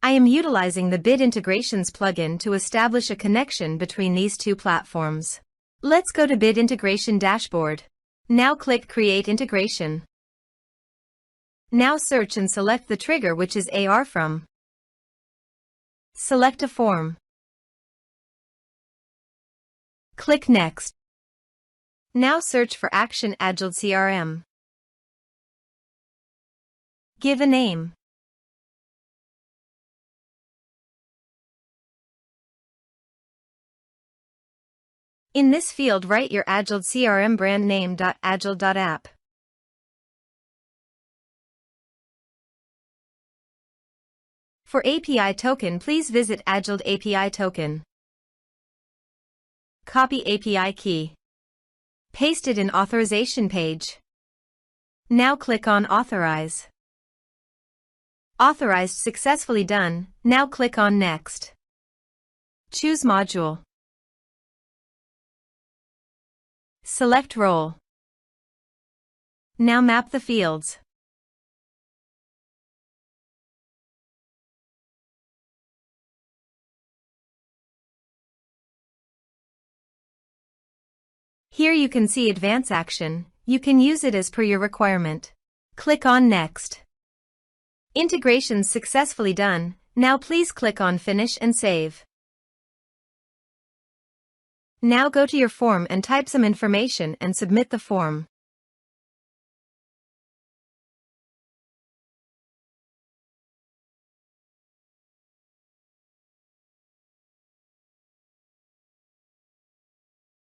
I am utilizing the Bit Integrations plugin to establish a connection between these two platforms. Let's go to Bit Integration Dashboard. Now click Create Integration. Now search and select the trigger, which is ARForms. Select a form. Click Next. Now search for Action Agiled CRM. Give a name. In this field, write your Agiled CRM brand name. Agiled.app. For API token, please visit Agiled API token. Copy API key. Paste it in authorization page. Now click on Authorize. Authorized, successfully done. Now click on Next. Choose module. Select role. Now map the fields. Here you can see Advance Action. You can use it as per your requirement. Click on Next. Integrations successfully done. Now please click on Finish and Save. Now go to your form and type some information and submit the form.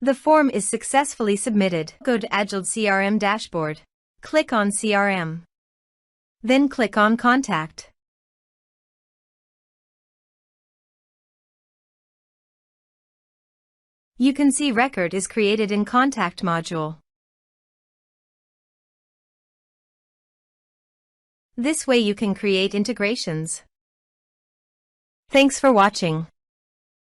The form is successfully submitted. Go to Agiled CRM Dashboard. Click on CRM. Then click on Contact. You can see record is created in Contact module. This way you can create integrations. Thanks for watching.